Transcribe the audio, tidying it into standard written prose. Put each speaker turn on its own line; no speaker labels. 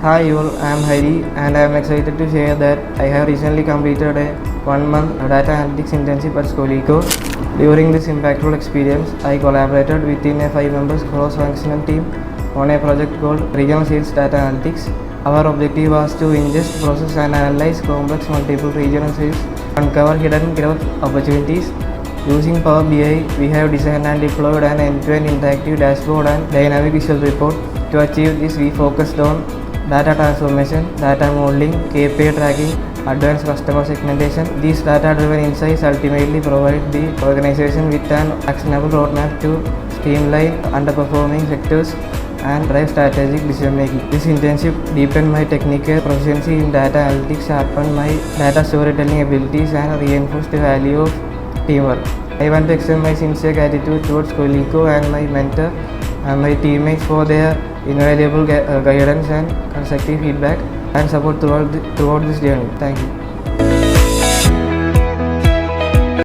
Hi all, I am Hari and I am excited to share that I have recently completed a 1-month Data Analytics Internship at Skoliko. During this impactful experience, I collaborated within a 5 members cross-functional team on a project called Regional Sales Data Analytics. Our objective was to ingest, process and analyze complex multiple regional sales, uncover hidden growth opportunities. Using Power BI, we have designed and deployed an end-to-end interactive dashboard and dynamic visual report. To achieve this, we focused on data transformation, data modeling, KPI tracking, advanced customer segmentation. These data-driven insights ultimately provide the organization with an actionable roadmap to streamline underperforming sectors and drive strategic decision making. This internship deepened my technical proficiency in data analytics, sharpened my data storytelling abilities, and reinforced the value of teamwork. I want to extend my sincere gratitude towards Skoliko and my mentor and my teammates for their invaluable guidance and constructive feedback and support throughout this journey. Thank you.